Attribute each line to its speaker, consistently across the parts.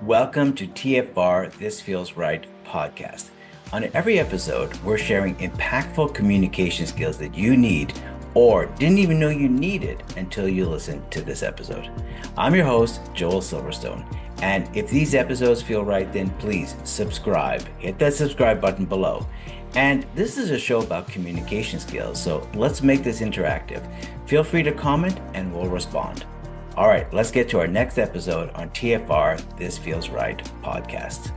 Speaker 1: Welcome to TFR This Feels Right podcast. On every episode, we're sharing impactful communication skills that you need or didn't even know you needed until you listen to this episode. I'm your host, Joel Silverstone, and if these episodes feel right, then please subscribe. Hit that subscribe button below. And this is a show about communication skills, so let's make this interactive. Feel free to comment and we'll respond. All right, let's get to our next episode on TFR This Feels Right podcast.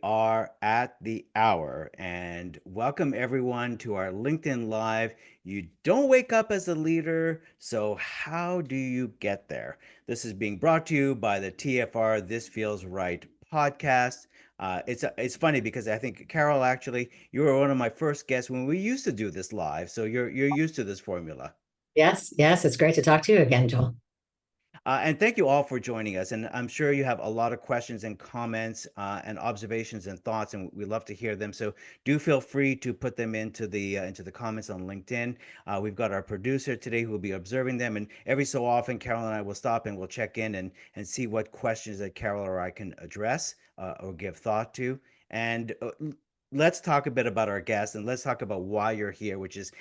Speaker 1: Are at the hour, and welcome everyone to our LinkedIn Live. You don't wake up as a leader, so how do you get there? This is being brought to you by the TFR This Feels Right podcast. It's funny because I think Carol, actually, you were one of my first guests when we used to do this live, so you're used to this formula.
Speaker 2: Yes, it's great to talk to you again, Joel.
Speaker 1: And thank you all for joining us. And I'm sure you have a lot of questions and comments and observations and thoughts, and we love to hear them. So do feel free to put them into the comments on LinkedIn. We've got our producer today who will be observing them, and every so often, Carol and I will stop and we'll check in and see what questions that Carol or I can address or give thought to. And let's talk a bit about our guest, and let's talk about why you're here, which is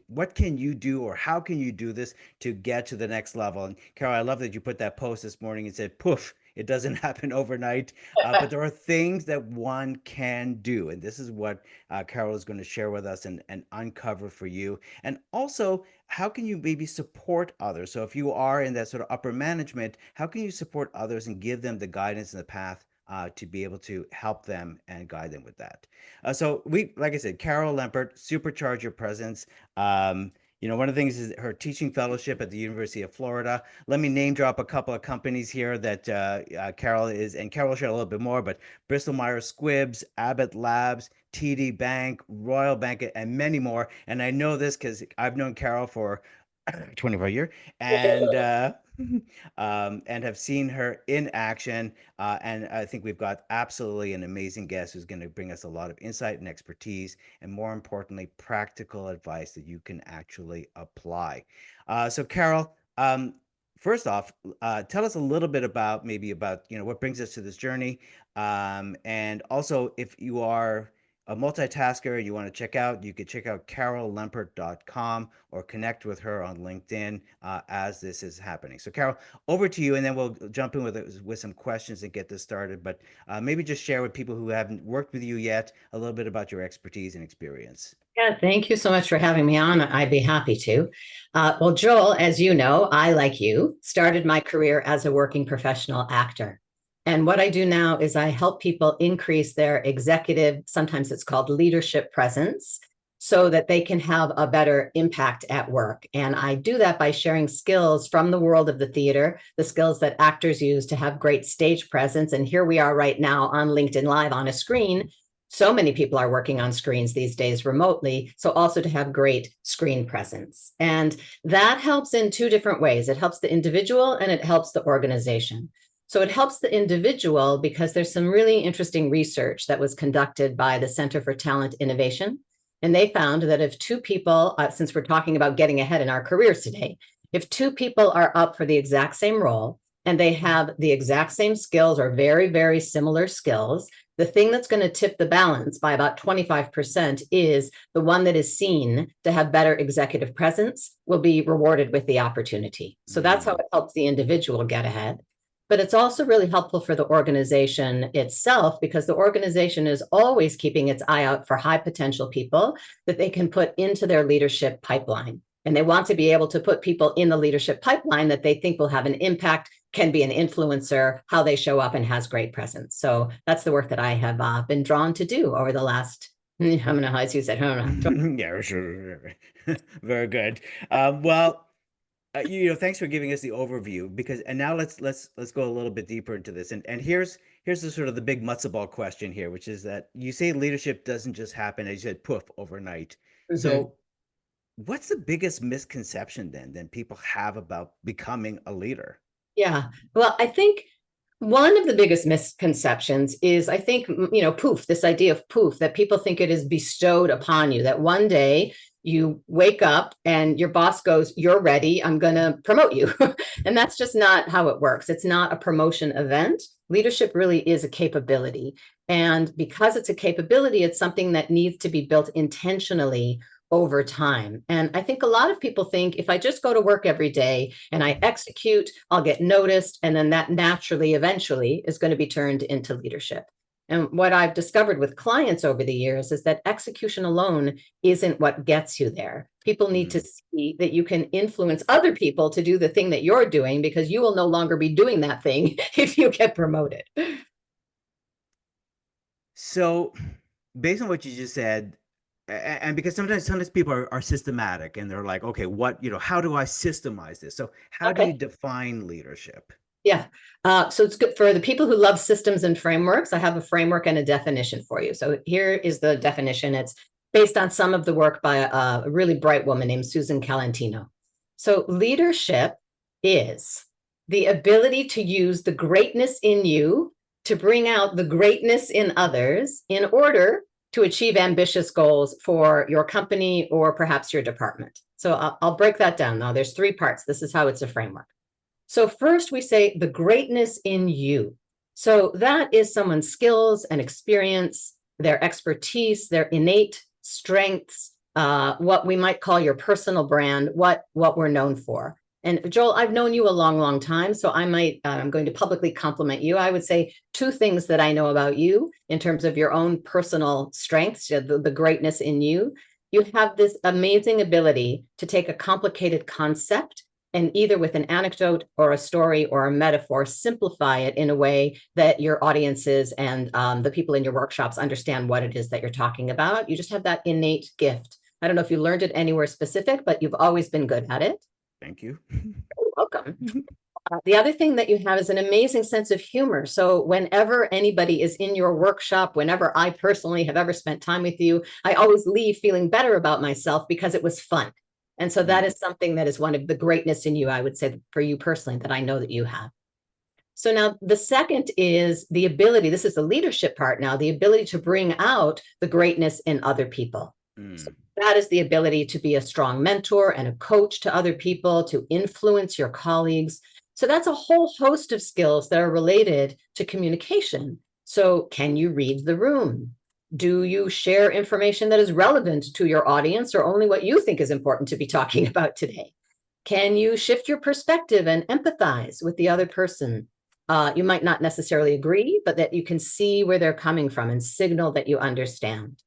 Speaker 1: what can you do, or how can you do this to get to the next level. And Carol, I love that you put that post this morning and said, poof, it doesn't happen overnight, but there are things that one can do. And this is what Carol is going to share with us and uncover for you. And also, how can you maybe support others? So if you are in that sort of upper management, how can you support others and give them the guidance and the path to be able to help them and guide them with that. So like I said, Carol Lempert, supercharge your presence. One of the things is her teaching fellowship at the University of Florida. Let me name drop a couple of companies here that Carol is, and Carol will share a little bit more, but Bristol Myers Squibbs, Abbott Labs, TD Bank, Royal Bank, and many more. And I know this because I've known Carol for 25 years and have seen her in action. And I think we've got absolutely an amazing guest who's going to bring us a lot of insight and expertise, and more importantly, practical advice that you can actually apply. So, Carol, first off, tell us a little bit about what brings us to this journey, and also if you are a multitasker and you want to you could check out carollempert.com or connect with her on LinkedIn as this is happening. So Carol, over to you, and then we'll jump in with some questions and get this started. But maybe just share with people who haven't worked with you yet a little bit about your expertise and experience.
Speaker 2: Yeah, thank you so much for having me on. I'd be happy to. Well, Joel, as you know, I, like you, started my career as a working professional actor. And what I do now is I help people increase their executive, sometimes it's called leadership presence, so that they can have a better impact at work. And I do that by sharing skills from the world of the theater, the skills that actors use to have great stage presence. And here we are right now on LinkedIn Live on a screen. So many people are working on screens these days remotely. So also to have great screen presence. And that helps in two different ways. It helps the individual and it helps the organization. So it helps the individual because there's some really interesting research that was conducted by the Center for Talent Innovation. And they found that if two people, since we're talking about getting ahead in our careers today, if two people are up for the exact same role and they have the exact same skills or very, very similar skills, the thing that's going to tip the balance by about 25% is the one that is seen to have better executive presence will be rewarded with the opportunity. So that's how it helps the individual get ahead. But it's also really helpful for the organization itself because the organization is always keeping its eye out for high potential people that they can put into their leadership pipeline. And they want to be able to put people in the leadership pipeline that they think will have an impact, can be an influencer, how they show up, and has great presence. So that's the work that I have been drawn to do over the last, I don't know how you said, I don't know.
Speaker 1: Yeah, sure. Very good. Thanks for giving us the overview and now let's go a little bit deeper into this. And here's the sort of the big matzo ball question here, which is that you say leadership doesn't just happen, as you said, poof, overnight.
Speaker 2: Mhm.
Speaker 1: So what's the biggest misconception then people have about becoming a leader?
Speaker 2: Yeah. Well, I think One of the biggest misconceptions is, I think, poof, this idea of poof, that people think it is bestowed upon you, that one day you wake up and your boss goes, "You're ready, I'm going to promote you." And that's just not how it works. It's not a promotion event. Leadership really is a capability. And because it's a capability, it's something that needs to be built intentionally over time. And I think a lot of people think if I just go to work every day and I execute, I'll get noticed. And then that naturally, eventually, is going to be turned into leadership. And what I've discovered with clients over the years is that execution alone isn't what gets you there. People need to see that you can influence other people to do the thing that you're doing, because you will no longer be doing that thing if you get promoted.
Speaker 1: So, based on what you just said, and because sometimes people are systematic and they're like, okay, how do I systemize this? So, how do you
Speaker 2: Okay.
Speaker 1: define leadership?
Speaker 2: Yeah. So it's good for the people who love systems and frameworks. I have a framework and a definition for you. So here is the definition. It's based on some of the work by a really bright woman named Susan Calentino. So leadership is the ability to use the greatness in you to bring out the greatness in others in order to achieve ambitious goals for your company or perhaps your department. So I'll break that down now. There's three parts. This is how it's a framework. So first we say the greatness in you. So that is someone's skills and experience, their expertise, their innate strengths, what we might call your personal brand, what we're known for. And Joel, I've known you a long, long time, so I'm going to publicly compliment you. I would say two things that I know about you in terms of your own personal strengths, the greatness in you. You have this amazing ability to take a complicated concept and either with an anecdote or a story or a metaphor, simplify it in a way that your audiences and the people in your workshops understand what it is that you're talking about. You just have that innate gift. I don't know if you learned it anywhere specific, but you've always been good at it.
Speaker 1: Thank you.
Speaker 2: You're welcome. The other thing that you have is an amazing sense of humor. So whenever anybody is in your workshop, whenever I personally have ever spent time with you, I always leave feeling better about myself because it was fun. And so that is something that is one of the greatness in you, I would say, for you personally, that I know that you have. So now the second is the ability, this is the leadership part now, the ability to bring out the greatness in other people. So that is the ability to be a strong mentor and a coach to other people, to influence your colleagues. So that's a whole host of skills that are related to communication. So can you read the room? Do you share information that is relevant to your audience or only what you think is important to be talking about today? Can you shift your perspective and empathize with the other person? You might not necessarily agree, but that you can see where they're coming from and signal that you understand.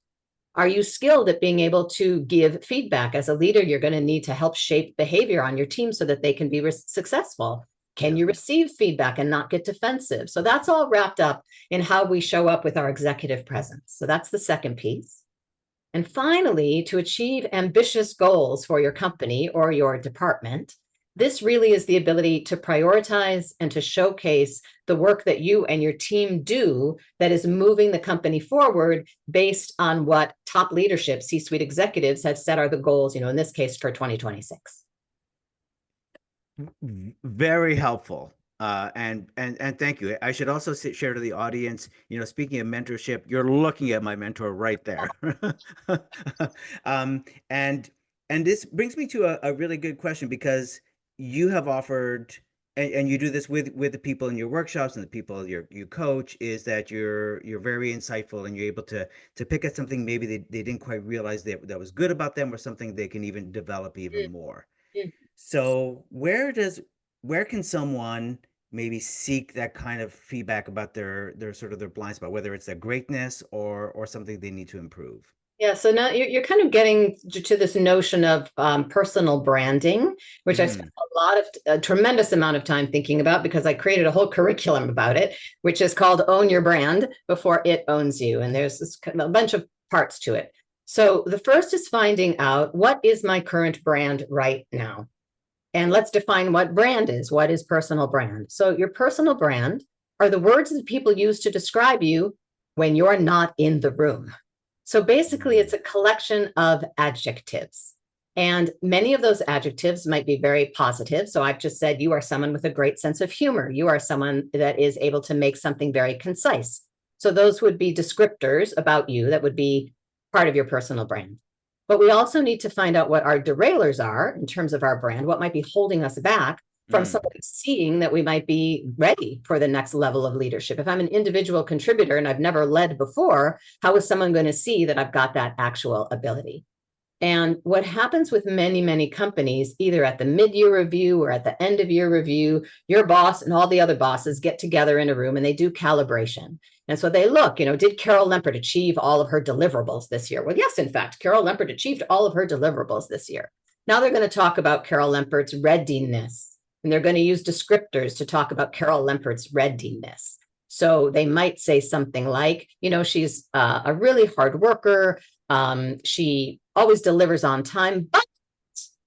Speaker 2: Are you skilled at being able to give feedback? As a leader, you're going to need to help shape behavior on your team so that they can be successful. Can you receive feedback and not get defensive? So that's all wrapped up in how we show up with our executive presence. So that's the second piece. And finally, to achieve ambitious goals for your company or your department, this really is the ability to prioritize and to showcase the work that you and your team do that is moving the company forward based on what top leadership, C-suite executives have set are the goals, in this case for 2026.
Speaker 1: Very helpful. And thank you. I should also share to the audience, speaking of mentorship, you're looking at my mentor right there. um, and and this brings me to a really good question because you have offered, and you do this with the people in your workshops and the people you coach, is that you're very insightful and you're able to pick at something maybe they didn't quite realize that was good about them or something they can even develop even more.
Speaker 2: Mm.
Speaker 1: So where can someone maybe seek that kind of feedback about their sort of their blind spot, whether it's their greatness or something they need to improve?
Speaker 2: Yeah, so now you're kind of getting to this notion of personal branding, which I spent
Speaker 1: Hmm.
Speaker 2: a tremendous amount of time thinking about because I created a whole curriculum about it, which is called Own Your Brand Before It Owns You. And there's a bunch of parts to it. So the first is finding out, what is my current brand right now? And let's define what brand is. What is personal brand? So your personal brand are the words that people use to describe you when you're not in the room. So basically, it's a collection of adjectives. And many of those adjectives might be very positive. So I've just said, you are someone with a great sense of humor. You are someone that is able to make something very concise. So those would be descriptors about you that would be part of your personal brand. But we also need to find out what our derailers are in terms of our brand, what might be holding us back from
Speaker 1: Mm.
Speaker 2: somebody seeing that we might be ready for the next level of leadership. If I'm an individual contributor and I've never led before, how is someone going to see that I've got that actual ability? And what happens with many, many companies, either at the mid-year review or at the end of year review, your boss and all the other bosses get together in a room and they do calibration. And so they look, did Carol Lempert achieve all of her deliverables this year? Well, yes, in fact, Carol Lempert achieved all of her deliverables this year. Now they're going to talk about Carol Lempert's readiness, and they're going to use descriptors to talk about Carol Lempert's readiness. So they might say something like, she's a really hard worker. She always delivers on time, but,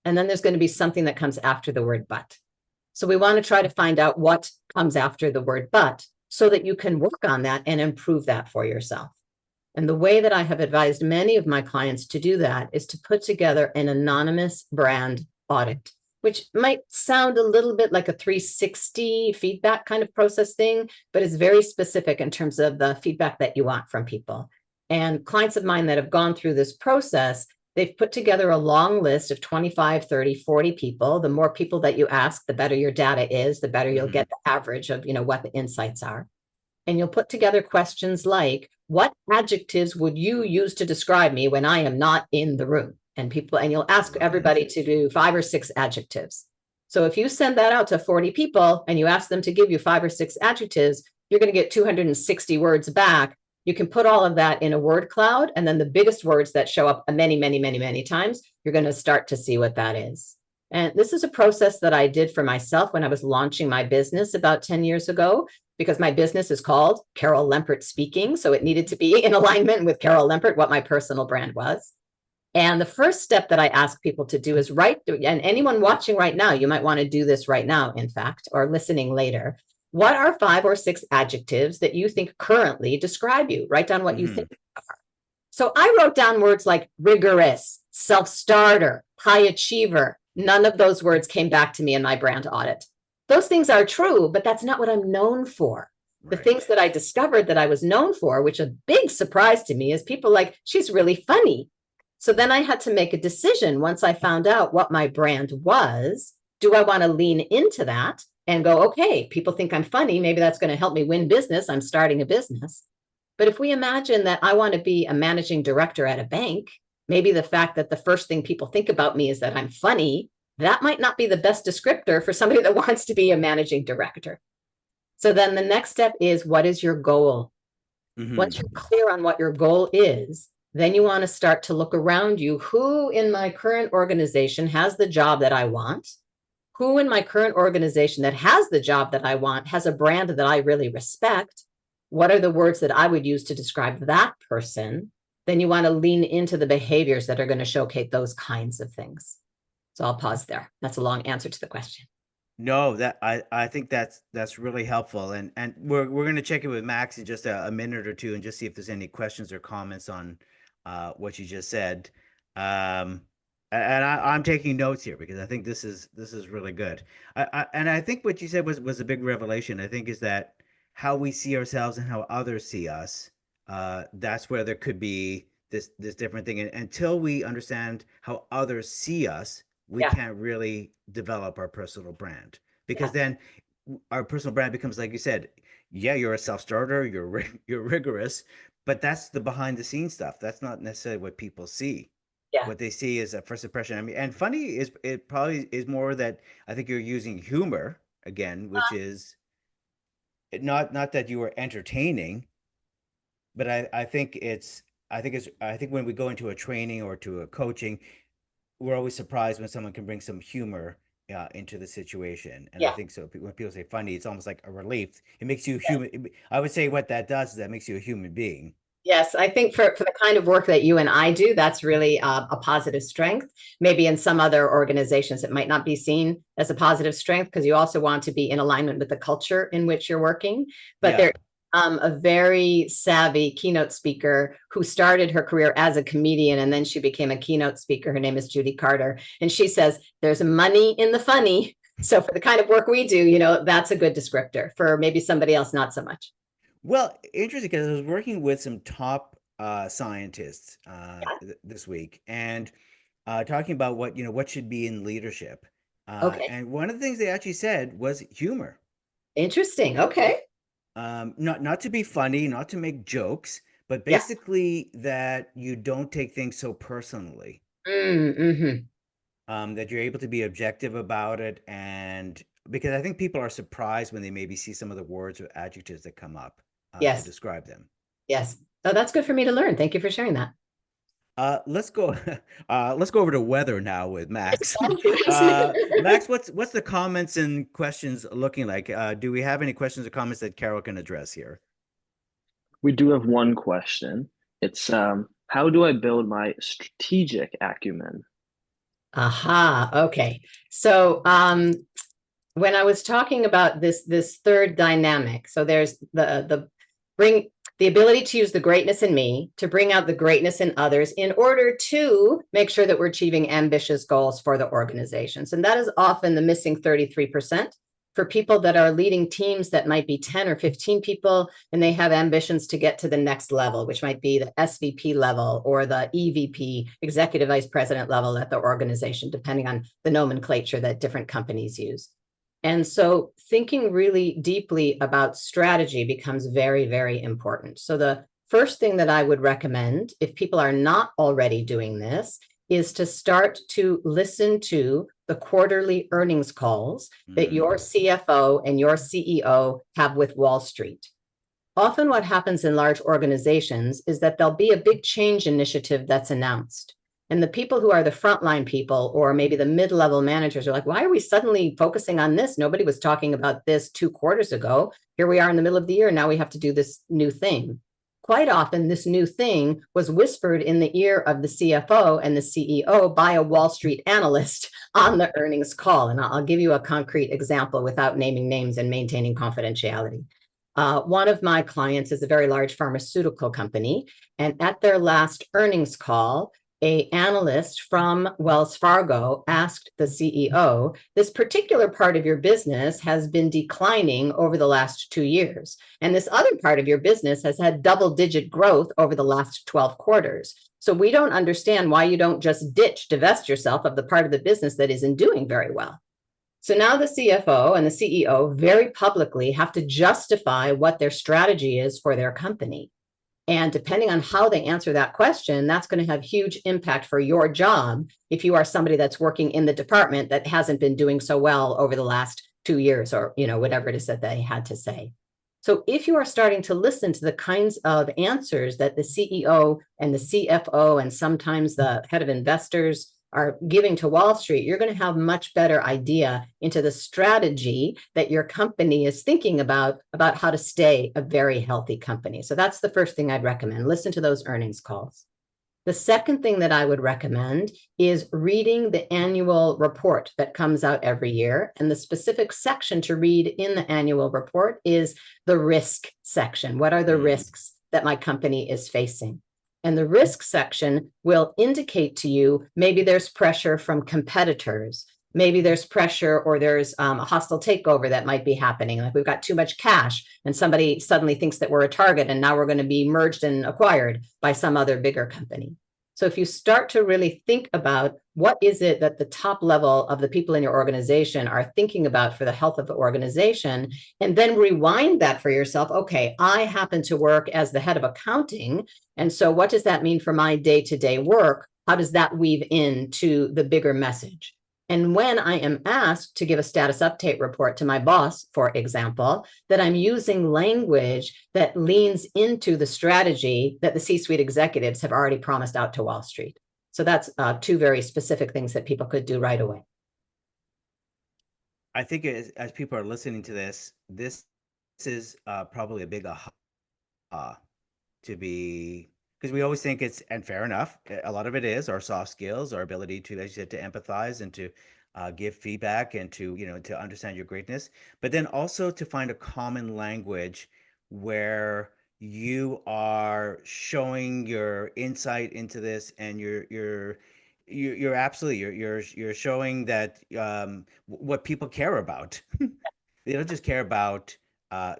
Speaker 2: and then there's going to be something that comes after the word but. So we want to try to find out what comes after the word but so that you can work on that and improve that for yourself. And the way that I have advised many of my clients to do that is to put together an anonymous brand audit, which might sound a little bit like a 360 feedback kind of process thing, but it's very specific in terms of the feedback that you want from people. And clients of mine that have gone through this process, they've put together a long list of 25, 30, 40 people. The more people that you ask, the better your data is, the better you'll get the average of, what the insights are. And you'll put together questions like, what adjectives would you use to describe me when I am not in the room? And you'll ask everybody to do 5 or 6 adjectives. So if you send that out to 40 people and you ask them to give you 5 or 6 adjectives, you're going to get 260 words back. You can put all of that in a word cloud, and then the biggest words that show up many, many, many, many times, you're going to start to see what that is. And this is a process that I did for myself when I was launching my business about 10 years ago, because my business is called Carol Lempert Speaking. So it needed to be in alignment with Carol Lempert, what my personal brand was. And the first step that I ask people to do is write, and anyone watching right now, you might want to do this right now, in fact, or listening later. What are 5 or 6 adjectives that you think currently describe you? Write down what you think are. So I wrote down words like rigorous, self-starter, high achiever. None of those words came back to me in my brand audit. Those things are true, but that's not what I'm known for. Right. The things that I discovered that I was known for, which a big surprise to me, is people like, she's really funny. So then I had to make a decision once I found out what my brand was. Do I want to lean into that and go, okay, people think I'm funny. Maybe that's going to help me win business. I'm starting a business. But if we imagine that I want to be a managing director at a bank, maybe the fact that the first thing people think about me is that I'm funny, that might not be the best descriptor for somebody that wants to be a managing director. So then the next step is, what is your goal? Once you're clear on what your goal is, then you want to start to look around you. Who in my current organization has the job that I want? Who in my current organization that has the job that I want has a brand that I really respect? What are the words that I would use to describe that person? Then you want to lean into the behaviors that are going to showcase those kinds of things. So I'll pause there. That's a long answer to the question.
Speaker 1: No, that I think that's really helpful, and we're going to check in with Max in just a minute or two and just see if there's any questions or comments on what you just said. And I'm taking notes here because I think this is really good. And I think what you said was a big revelation. I think is that how we see ourselves and how others see us. That's where there could be this different thing. And until we understand how others see us, we can't really develop our personal brand, because then our personal brand becomes, like you said, yeah, you're a self-starter, you're rigorous, but that's the behind the scenes stuff. That's not necessarily what people see.
Speaker 2: Yeah.
Speaker 1: What they see is a first impression. I mean, and funny is, it probably is more that I think you're using humor again, which is not that you are entertaining, but I think when we go into a training or to a coaching, we're always surprised when someone can bring some humor into the situation. And I think so. When people say funny, it's almost like a relief. It makes you human. I would say what that does is that makes you a human being.
Speaker 2: Yes, I think for the kind of work that you and I do, that's really a positive strength. Maybe in some other organizations, it might not be seen as a positive strength because you also want to be in alignment with the culture in which you're working. But there a very savvy keynote speaker who started her career as a comedian and then she became a keynote speaker. Her name is Judy Carter. And she says, there's money in the funny. So for the kind of work we do, that's a good descriptor. For maybe somebody else, not so much.
Speaker 1: Well, interesting because I was working with some top scientists this week and talking about what should be in leadership.
Speaker 2: Okay.
Speaker 1: And one of the things they actually said was humor.
Speaker 2: Interesting. Okay.
Speaker 1: Not to be funny, not to make jokes, but
Speaker 2: Yeah.
Speaker 1: basically that you don't take things so personally.
Speaker 2: Mm-hmm.
Speaker 1: That you're able to be objective about it, and because I think people are surprised when they maybe see some of the words or adjectives that come up to
Speaker 2: Yes.
Speaker 1: describe them.
Speaker 2: Yes. Oh, that's good for me to learn. Thank you for sharing that.
Speaker 1: Let's go. Let's go over to weather now with Max.
Speaker 2: Yes.
Speaker 1: Max, what's the comments and questions looking like? Do we have any questions or comments that Carol can address here?
Speaker 3: We do have one question. It's how do I build my strategic acumen?
Speaker 2: Aha. Okay. So when I was talking about this third dynamic, so there's the bring the ability to use the greatness in me to bring out the greatness in others in order to make sure that we're achieving ambitious goals for the organizations. And that is often the missing 33% for people that are leading teams that might be 10 or 15 people, and they have ambitions to get to the next level, which might be the SVP level or the EVP, executive vice president level at the organization, depending on the nomenclature that different companies use. And so thinking really deeply about strategy becomes very, very important. So the first thing that I would recommend, if people are not already doing this, is to start to listen to the quarterly earnings calls that your CFO and your CEO have with Wall Street. Often what happens in large organizations is that there'll be a big change initiative that's announced. And the people who are the frontline people, or maybe the mid-level managers, are like, why are we suddenly focusing on this? Nobody was talking about this 2 quarters ago. Here we are in the middle of the year. Now we have to do this new thing. Quite often, this new thing was whispered in the ear of the CFO and the CEO by a Wall Street analyst on the earnings call. And I'll give you a concrete example without naming names and maintaining confidentiality. One of my clients is a very large pharmaceutical company. And at their last earnings call, an analyst from Wells Fargo asked the CEO, this particular part of your business has been declining over the last 2 years. And this other part of your business has had double-digit growth over the last 12 quarters. So we don't understand why you don't just divest yourself of the part of the business that isn't doing very well. So now the CFO and the CEO very publicly have to justify what their strategy is for their company. And depending on how they answer that question, that's going to have huge impact for your job if you are somebody that's working in the department that hasn't been doing so well over the last 2 years or, whatever it is that they had to say. So if you are starting to listen to the kinds of answers that the CEO and the CFO and sometimes the head of investors are giving to Wall Street, you're going to have much better idea into the strategy that your company is thinking about how to stay a very healthy company. So that's the first thing I'd recommend. Listen to those earnings calls. The second thing that I would recommend is reading the annual report that comes out every year. And the specific section to read in the annual report is the risk section. What are the risks that my company is facing? And the risk section will indicate to you, maybe there's pressure from competitors. Maybe there's pressure or there's a hostile takeover that might be happening. Like we've got too much cash and somebody suddenly thinks that we're a target and now we're going to be merged and acquired by some other bigger company. So if you start to really think about what is it that the top level of the people in your organization are thinking about for the health of the organization, and then rewind that for yourself. Okay, I happen to work as the head of accounting. And so what does that mean for my day-to-day work? How does that weave into the bigger message? And when I am asked to give a status update report to my boss, for example, that I'm using language that leans into the strategy that the C-suite executives have already promised out to Wall Street. So that's two very specific things that people could do right away.
Speaker 1: I think as people are listening to this is probably a big aha to be, because we always think it's, and fair enough, a lot of it is our soft skills, our ability to, as you said, to empathize and to give feedback and to, to understand your greatness, but then also to find a common language where you are showing your insight into this, and you're absolutely you're showing that what people care about. They don't just care about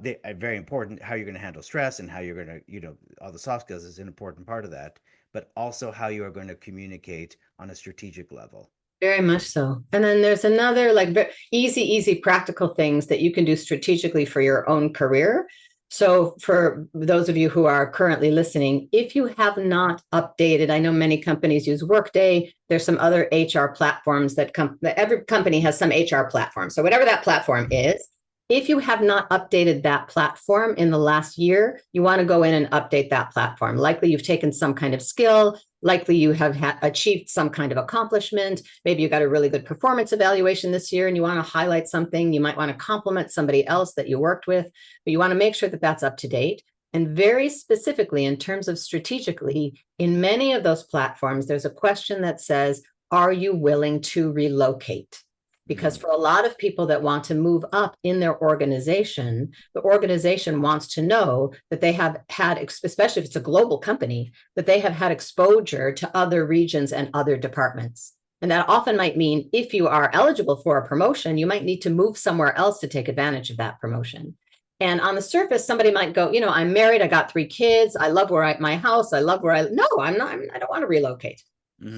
Speaker 1: they are very important how you're going to handle stress and how you're going to, all the soft skills is an important part of that, but also how you are going to communicate on a strategic level.
Speaker 2: Very much so. And then there's another like easy practical things that you can do strategically for your own career. So for those of you who are currently listening, if you have not updated, I know many companies use Workday. There's some other HR platforms that every company has some HR platform. So whatever that platform is, if you have not updated that platform in the last year, you want to go in and update that platform. Likely you've taken some kind of skill. Likely you have achieved some kind of accomplishment. Maybe you got a really good performance evaluation this year and you want to highlight something. You might want to compliment somebody else that you worked with, but you want to make sure that that's up to date. And very specifically, in terms of strategically, in many of those platforms, there's a question that says, are you willing to relocate? Because for a lot of people that want to move up in their organization, the organization wants to know that they have had, especially if it's a global company, that they have had exposure to other regions and other departments. And that often might mean if you are eligible for a promotion, you might need to move somewhere else to take advantage of that promotion. And on the surface, somebody might go, I'm married, I got 3 kids, I love my house, I love no, I'm not, I don't want to relocate.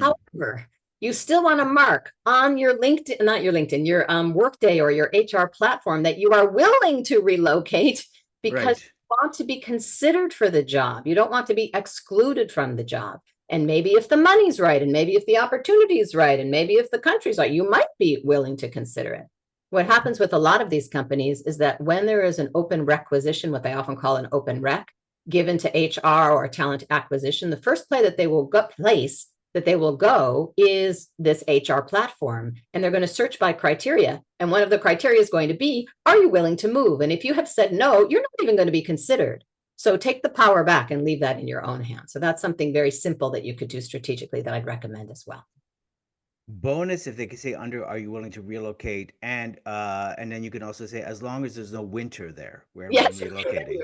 Speaker 2: However, you still want to mark on your LinkedIn, not your LinkedIn, your Workday or your HR platform that you are willing to relocate because you want to be considered for the job. You don't want to be excluded from the job. And maybe if the money's right, and maybe if the opportunity is right, and maybe if the country's right, you might be willing to consider it. What happens with a lot of these companies is that when there is an open requisition, what they often call an open rec, given to HR or talent acquisition, the first play that they will go is this HR platform, and they're going to search by criteria. And one of the criteria is going to be, are you willing to move? And if you have said no, you're not even going to be considered. So take the power back and leave that in your own hands. So that's something very simple that you could do strategically that I'd recommend as well.
Speaker 1: Bonus if they could say under, are you willing to relocate? And then you can also say, as long as there's no winter there, wherever I'm relocating.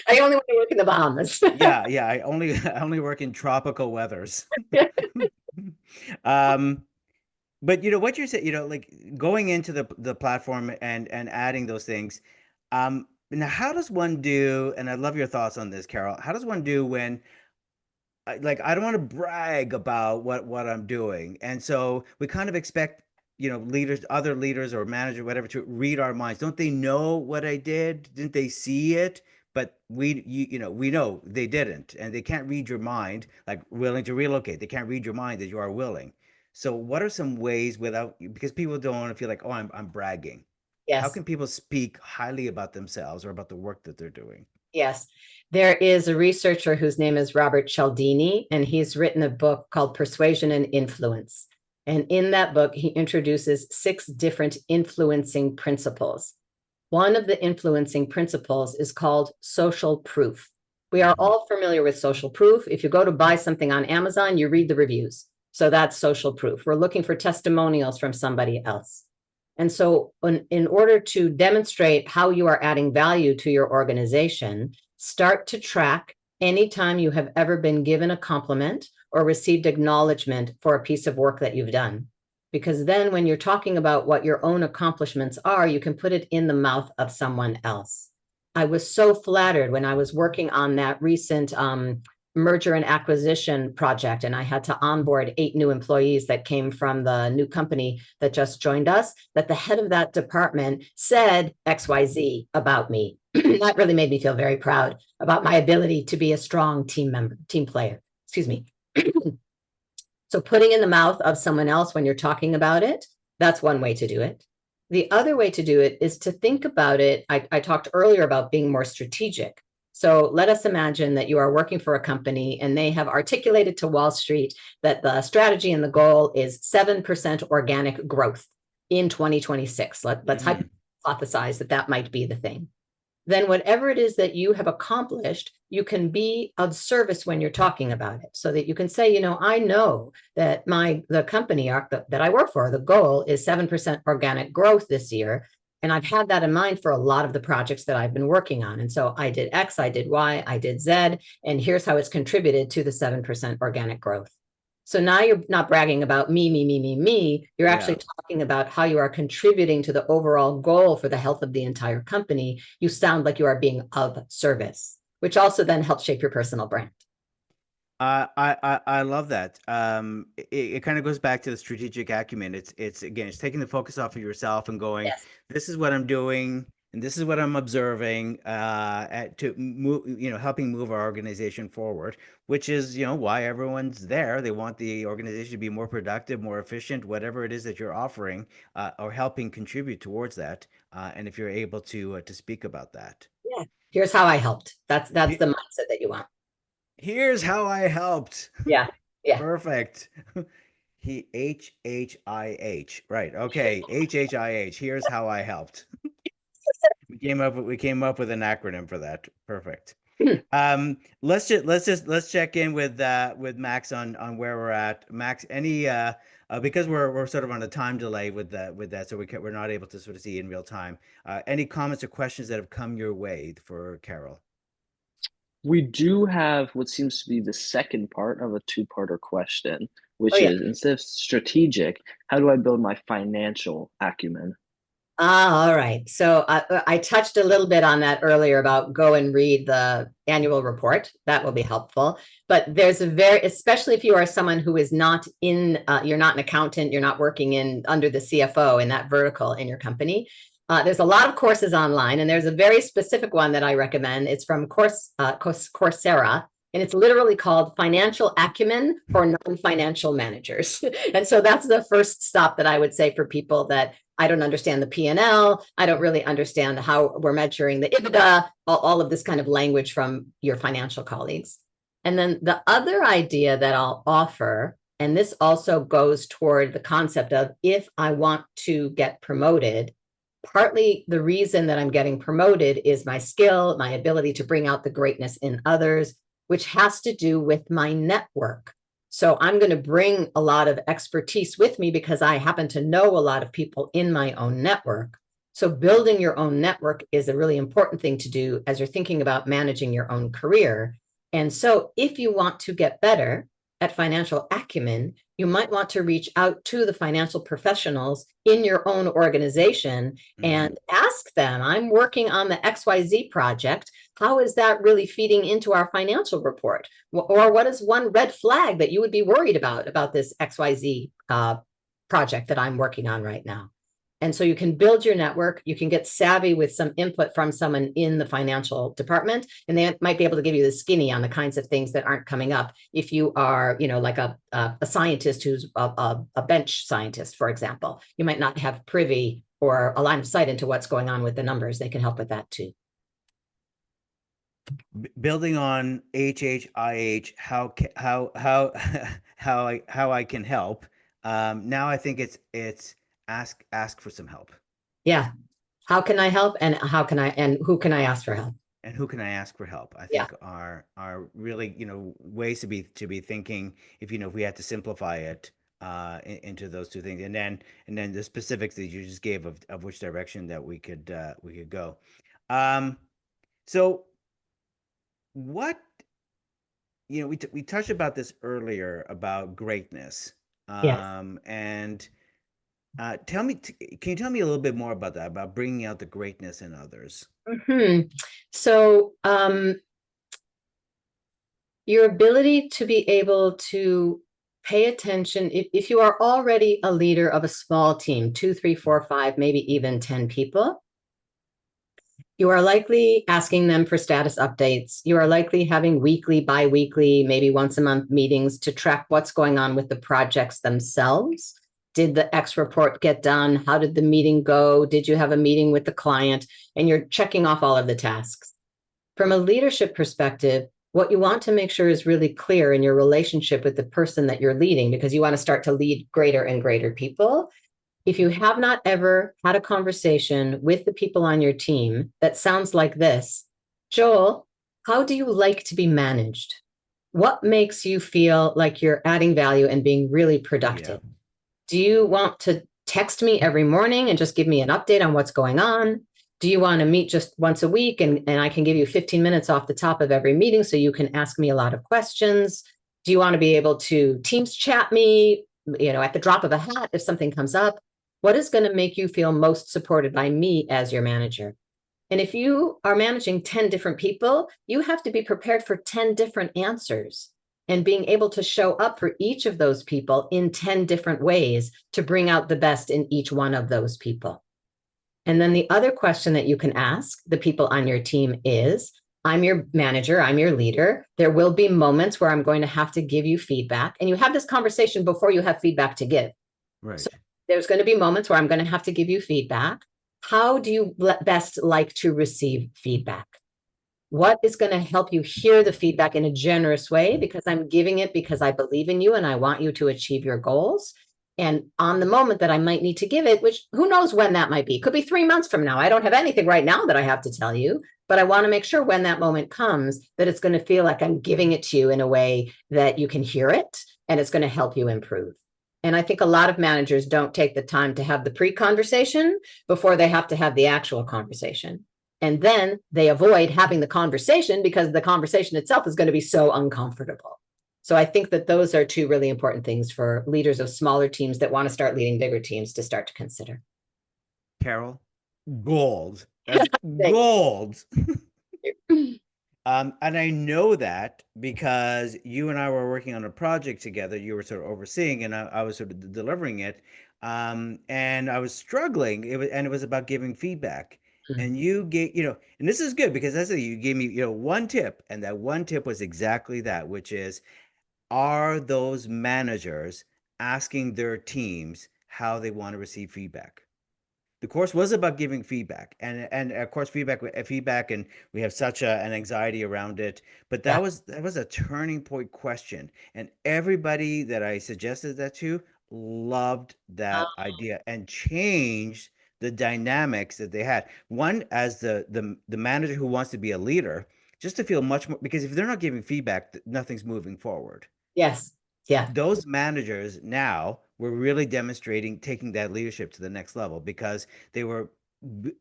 Speaker 2: I only want to work in the Bahamas.
Speaker 1: yeah, I only work in tropical weathers. But what you're saying, like going into the platform and adding those things. Now how does one do, and I love your thoughts on this, Carol, how does one do when I don't want to brag about what I'm doing, and so we kind of expect leaders, other leaders or manager, whatever, to read our minds. Don't they know what I did? Didn't they see it? But we know they didn't, and they can't read your mind. Like willing to relocate, they can't read your mind that you are willing. So what are some ways, because people don't want to feel like, oh, I'm bragging. How
Speaker 2: Yes.
Speaker 1: can people speak highly about themselves or about the work that they're doing?
Speaker 2: Yes. There is a researcher whose name is Robert Cialdini, and he's written a book called Persuasion and Influence. And in that book, he introduces 6 different influencing principles. One of the influencing principles is called social proof. We are all familiar with social proof. If you go to buy something on Amazon, you read the reviews. So that's social proof. We're looking for testimonials from somebody else. And so in order to demonstrate how you are adding value to your organization, start to track anytime you have ever been given a compliment or received acknowledgement for a piece of work that you've done. Because then when you're talking about what your own accomplishments are, you can put it in the mouth of someone else. I was so flattered when I was working on that recent merger and acquisition project, and I had to onboard 8 new employees that came from the new company that just joined us, that the head of that department said XYZ about me. That really made me feel very proud about my ability to be a strong team player. Excuse me. So putting in the mouth of someone else when you're talking about it, that's one way to do it. The other way to do it is to think about it. I talked earlier about being more strategic. So let us imagine that you are working for a company and they have articulated to Wall Street that the strategy and the goal is 7% organic growth in 2026. Let's hypothesize that might be the thing. Then whatever it is that you have accomplished, you can be of service when you're talking about it, so that you can say, I know that the company that I work for, the goal is 7% organic growth this year. And I've had that in mind for a lot of the projects that I've been working on. And so I did X, I did Y, I did Z, and here's how it's contributed to the 7% organic growth. So now you're not bragging about me, me, me, me, me. You're actually talking about how you are contributing to the overall goal for the health of the entire company. You sound like you are being of service, which also then helps shape your personal brand.
Speaker 1: I love that. It kind of goes back to the strategic acumen. It's again, it's taking the focus off of yourself and going,
Speaker 2: Yes.
Speaker 1: this is what I'm doing, and this is what I'm observing, to move, helping move our organization forward, which is, why everyone's there. They want the organization to be more productive, more efficient, whatever it is that you're offering, or helping contribute towards that. And if you're able to speak about that.
Speaker 2: Yeah. Here's how I helped. That's the mindset that you want.
Speaker 1: Here's how I helped.
Speaker 2: Yeah. Yeah.
Speaker 1: Perfect. He HHIH. Right. Okay. HHIH. Here's how I helped. We came up with an acronym for that. Perfect. Let's check in with Max on where we're at. Max, any because we're sort of on a time delay with that, so we're not able to sort of see in real time. Any comments or questions that have come your way for Carol?
Speaker 3: We do have what seems to be the second part of a two-parter question,
Speaker 2: Oh,
Speaker 3: which
Speaker 2: yeah.
Speaker 3: is instead of strategic, how do I build my financial acumen?
Speaker 2: All right. So I touched a little bit on that earlier about go and read the annual report. That will be helpful. But there's especially if you are someone who is not you're not an accountant, you're not working under the CFO in that vertical in your company. There's a lot of courses online, and there's a very specific one that I recommend. It's from Coursera, and it's literally called Financial Acumen for Non-Financial Managers. And so that's the first stop that I would say for people that I don't understand the P&L. I don't really understand how we're measuring the EBITDA, all of this kind of language from your financial colleagues. And then the other idea that I'll offer, and this also goes toward the concept of if I want to get promoted, partly the reason that I'm getting promoted is my skill, my ability to bring out the greatness in others, which has to do with my network. So I'm going to bring a lot of expertise with me because I happen to know a lot of people in my own network. So building your own network is a really important thing to do as you're thinking about managing your own career. And so if you want to get better at financial acumen, you might want to reach out to the financial professionals in your own organization and ask them, I'm working on the XYZ project. How is that really feeding into our financial report? Or what is one red flag that you would be worried about this XYZ project that I'm working on right now? And so you can build your network, you can get savvy with some input from someone in the financial department, and they might be able to give you the skinny on the kinds of things that aren't coming up. If you are, like a scientist who's a bench scientist, for example, you might not have privy or a line of sight into what's going on with the numbers. They can help with that too.
Speaker 1: Building on HHIH, how I can help. Now I think it's ask for some help.
Speaker 2: Yeah. How can I help, and who can I ask for help?
Speaker 1: And who can I ask for help? I
Speaker 2: Yeah.
Speaker 1: think are really, ways to be thinking if we had to simplify it into those two things, and then the specifics that you just gave of which direction that we could go. So what, we touched about this earlier about greatness.
Speaker 2: Yes.
Speaker 1: And can you tell me a little bit more about that, about bringing out the greatness in others?
Speaker 2: So your ability to be able to pay attention, if you are already a leader of a small team, 2, 3, 4, 5, maybe even 10 people, you are likely asking them for status updates. You are likely having weekly, bi-weekly, maybe once a month meetings to track what's going on with the projects themselves. Did the X report get done? How did the meeting go? Did you have a meeting with the client? And you're checking off all of the tasks. From a leadership perspective, what you want to make sure is really clear in your relationship with the person that you're leading, because you want to start to lead greater and greater people. If you have not ever had a conversation with the people on your team that sounds like this, Joel, how do you like to be managed? What makes you feel like you're adding value and being really productive?
Speaker 1: Yeah.
Speaker 2: Do you want to text me every morning and just give me an update on what's going on? Do you want to meet just once a week and I can give you 15 minutes off the top of every meeting so you can ask me a lot of questions? Do you want to be able to Teams chat me, at the drop of a hat if something comes up? What is going to make you feel most supported by me as your manager? And if you are managing 10 different people, you have to be prepared for 10 different answers and being able to show up for each of those people in 10 different ways to bring out the best in each one of those people. And then the other question that you can ask the people on your team is, I'm your manager, I'm your leader. There will be moments where I'm going to have to give you feedback. And you have this conversation before you have feedback to give.
Speaker 1: Right.
Speaker 2: So there's going to be moments where I'm going to have to give you feedback. How do you best like to receive feedback? What is going to help you hear the feedback in a generous way? Because I'm giving it because I believe in you and I want you to achieve your goals. And on the moment that I might need to give it, which who knows when that might be, could be 3 months from now. I don't have anything right now that I have to tell you, but I want to make sure when that moment comes that it's going to feel like I'm giving it to you in a way that you can hear it and it's going to help you improve. And I think a lot of managers don't take the time to have the pre-conversation before they have to have the actual conversation. And then they avoid having the conversation because the conversation itself is going to be so uncomfortable. So I think that those are two really important things for leaders of smaller teams that want to start leading bigger teams to start to consider.
Speaker 1: Carol, gold. That's gold. And I know that because you and I were working on a project together. You were sort of overseeing, and I was sort of delivering it. And I was struggling. It was about giving feedback. And you gave, and this is good because that's you gave me, one tip, and that one tip was exactly that, which is, are those managers asking their teams how they want to receive feedback? The course was about giving feedback, and of course feedback, and we have such an anxiety around it. But
Speaker 2: Yeah.
Speaker 1: that was a turning point question, and everybody that I suggested that to loved that idea and changed the dynamics that they had. One, as the manager who wants to be a leader, just to feel much more, because if they're not giving feedback, nothing's moving forward.
Speaker 2: Yes. Yeah.
Speaker 1: Those managers now were really demonstrating taking that leadership to the next level because they were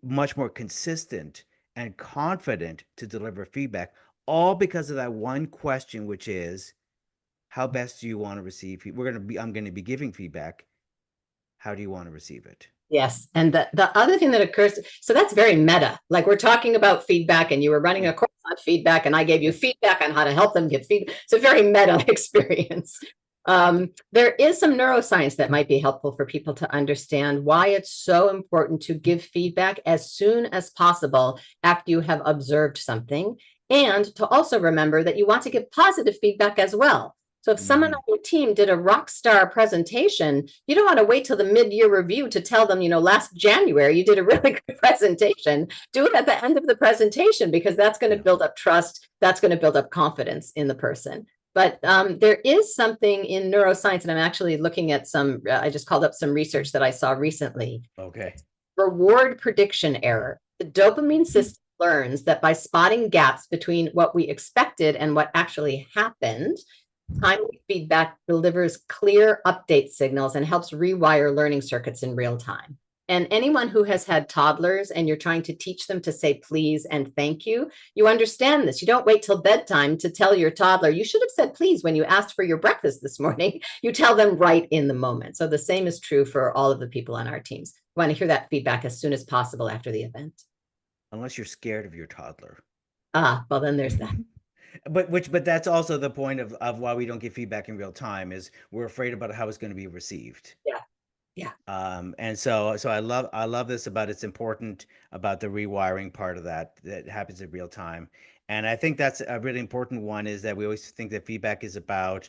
Speaker 1: much more consistent and confident to deliver feedback, all because of that one question, which is, how best do you want to receive I'm going to be giving feedback. How do you want to receive it?
Speaker 2: Yes. And the other thing that occurs, so that's very meta. Like we're talking about feedback and you were running a course on feedback and I gave you feedback on how to help them give feedback. It's a very meta experience. There is some neuroscience that might be helpful for people to understand why it's so important to give feedback as soon as possible after you have observed something, and to also remember that you want to give positive feedback as well. So if someone on your team did a rock star presentation, you don't want to wait till the mid-year review to tell them, last January you did a really good presentation. Do it at the end of the presentation because that's going to build up trust. That's going to build up confidence in the person. But there is something in neuroscience, and I'm actually looking at I just called up some research that I saw recently.
Speaker 1: Okay.
Speaker 2: Reward prediction error. The dopamine system learns that by spotting gaps between what we expected and what actually happened, timely feedback delivers clear update signals and helps rewire learning circuits in real time. And anyone who has had toddlers and you're trying to teach them to say please and thank you, you understand this. You don't wait till bedtime to tell your toddler, you should have said please when you asked for your breakfast this morning. You tell them right in the moment. So the same is true for all of the people on our teams. We want to hear that feedback as soon as possible after the event.
Speaker 1: Unless you're scared of your toddler.
Speaker 2: Well, then there's that.
Speaker 1: But that's also the point of why we don't give feedback in real time, is we're afraid about how it's going to be received.
Speaker 2: Yeah. Yeah.
Speaker 1: And so I love this about, it's important about the rewiring part of that happens in real time. And I think that's a really important one, is that we always think that feedback is about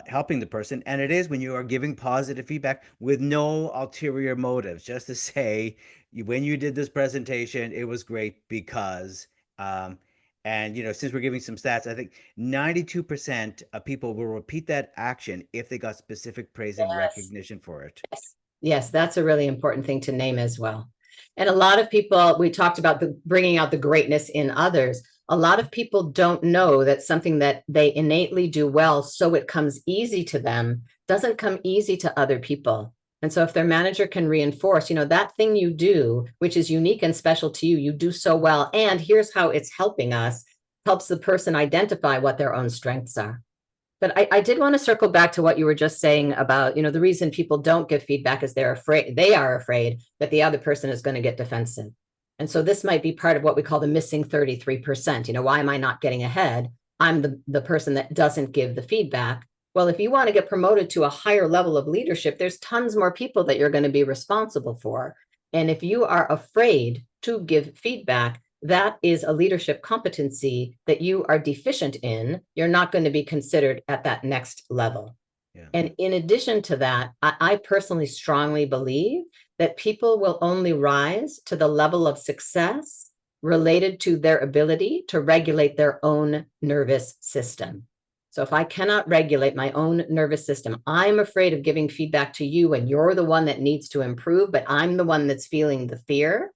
Speaker 1: helping the person. And it is when you are giving positive feedback with no ulterior motives, just to say, when you did this presentation, it was great because, and since we're giving some stats, I think 92% of people will repeat that action if they got specific praise and recognition for it.
Speaker 2: Yes, that's a really important thing to name as well. And a lot of people, we talked about bringing out the greatness in others. A lot of people don't know that something that they innately do well, so it comes easy to them, doesn't come easy to other people. And so if their manager can reinforce, that thing you do, which is unique and special to you, you do so well. And here's how it's helping us, helps the person identify what their own strengths are. But I did want to circle back to what you were just saying about, the reason people don't give feedback is they are afraid that the other person is going to get defensive. And so this might be part of what we call the missing 33%. Why am I not getting ahead? I'm the person that doesn't give the feedback. Well, if you want to get promoted to a higher level of leadership, there's tons more people that you're going to be responsible for. And if you are afraid to give feedback, that is a leadership competency that you are deficient in. You're not going to be considered at that next level. Yeah. And in addition to that, I personally strongly believe that people will only rise to the level of success related to their ability to regulate their own nervous system. So if I cannot regulate my own nervous system, I'm afraid of giving feedback to you and you're the one that needs to improve, but I'm the one that's feeling the fear.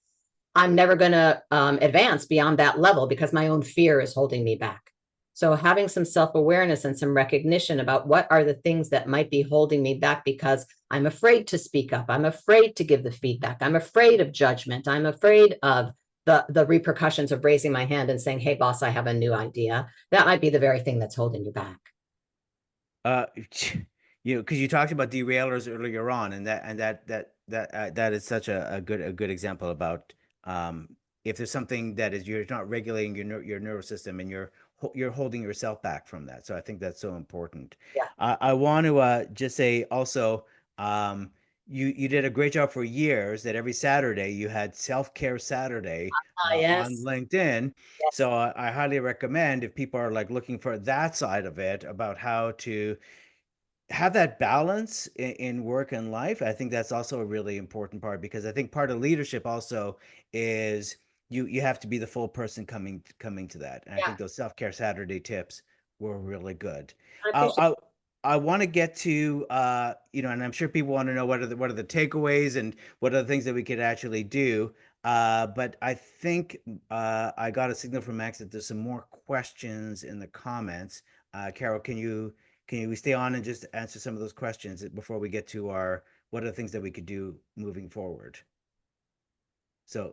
Speaker 2: I'm never going to advance beyond that level because my own fear is holding me back. So having some self-awareness and some recognition about what are the things that might be holding me back because I'm afraid to speak up. I'm afraid to give the feedback. I'm afraid of judgment. I'm afraid of the repercussions of raising my hand and saying, hey, boss, I have a new idea. That might be the very thing that's holding you back.
Speaker 1: Because you talked about derailers earlier on, and that is such a good example about if there's something that is you're not regulating your nervous system and you're holding yourself back from that. So I think that's so important.
Speaker 2: Yeah.
Speaker 1: I want to just say also, you did a great job for years that every Saturday you had self-care Saturday
Speaker 2: Yes.
Speaker 1: on LinkedIn.
Speaker 2: Yes.
Speaker 1: So I highly recommend if people are like looking for that side of it about how to have that balance in work and life. I think that's also a really important part because I think part of leadership also is you have to be the full person coming to that. And I think those self-care Saturday tips were really good. I want to get to and I'm sure people want to know what are the takeaways and what are the things that we could actually do. But I think I got a signal from Max that there's some more questions in the comments. Carol, can you stay on and just answer some of those questions before we get to our what are the things that we could do moving forward? So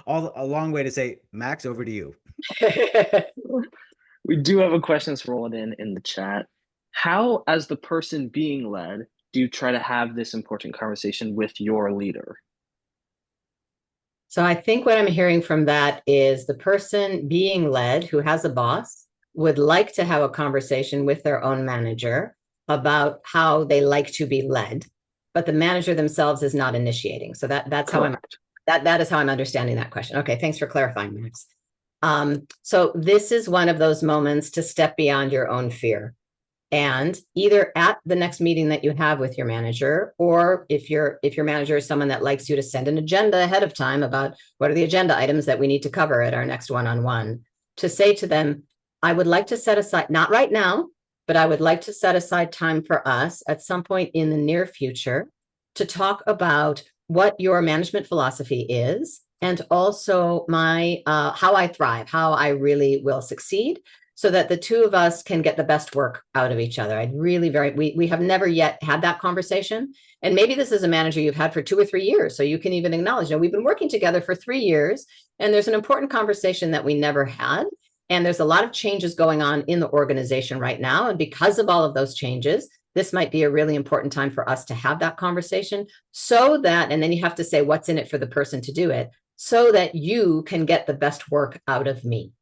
Speaker 1: a long way to say, Max, over to you.
Speaker 3: We do have a questions rolling in the chat. How, as the person being led, do you try to have this important conversation with your leader?
Speaker 2: So I think what I'm hearing from that is the person being led who has a boss would like to have a conversation with their own manager about how they like to be led, but the manager themselves is not initiating. So that's how that is how I'm understanding that question. Okay, thanks for clarifying, Max. So this is one of those moments to step beyond your own fear. And either at the next meeting that you have with your manager, or if your manager is someone that likes you to send an agenda ahead of time about what are the agenda items that we need to cover at our next one-on-one, to say to them, I would like to set aside, not right now, but I would like to set aside time for us at some point in the near future to talk about what your management philosophy is, and also my how I thrive, how I really will succeed, so that the two of us can get the best work out of each other. We have never yet had that conversation. And maybe this is a manager you've had for 2 or 3 years. So you can even acknowledge, we've been working together for 3 years, and there's an important conversation that we never had. And there's a lot of changes going on in the organization right now. And because of all of those changes, this might be a really important time for us to have that conversation so that, and then you have to say what's in it for the person to do it, so that you can get the best work out of me.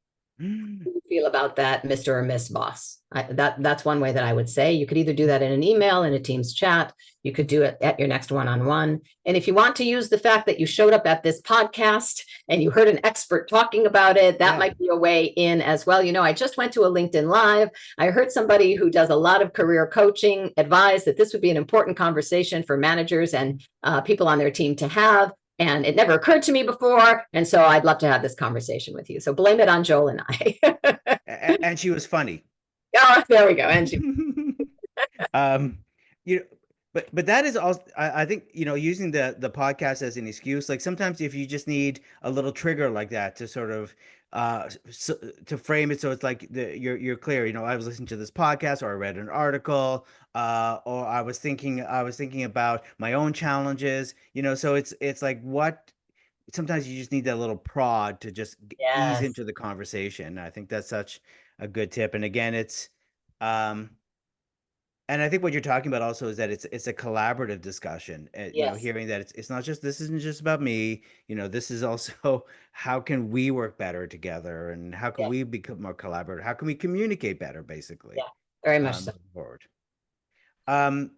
Speaker 2: How do you feel about that, Mr. or Miss Boss? That's one way that I would say. You could either do that in an email, in a Teams chat. You could do it at your next one-on-one. And if you want to use the fact that you showed up at this podcast and you heard an expert talking about it, that might be a way in as well. I just went to a LinkedIn Live. I heard somebody who does a lot of career coaching advise that this would be an important conversation for managers and people on their team to have. And it never occurred to me before. And so I'd love to have this conversation with you. So blame it on Joel and I.
Speaker 1: And she was funny.
Speaker 2: Oh, there we go. And she
Speaker 1: but that is also, I think, using the podcast as an excuse, like sometimes if you just need a little trigger like that to sort of to frame it so it's like you're clear. You know, I was listening to this podcast, or I read an article, or I was thinking about my own challenges. You know, so it's like what sometimes you just need that little prod to just ease
Speaker 2: Yes.
Speaker 1: into the conversation. I think that's such a good tip. And again, um, and I think what you're talking about also is that it's a collaborative discussion. You know,
Speaker 2: Yes.
Speaker 1: hearing that it's not just this isn't just about me. You know, this is also how can we work better together, and how can
Speaker 2: Yeah.
Speaker 1: we become more collaborative? How can we communicate better, basically,
Speaker 2: Yeah. Very much so.
Speaker 1: moving forward. Um,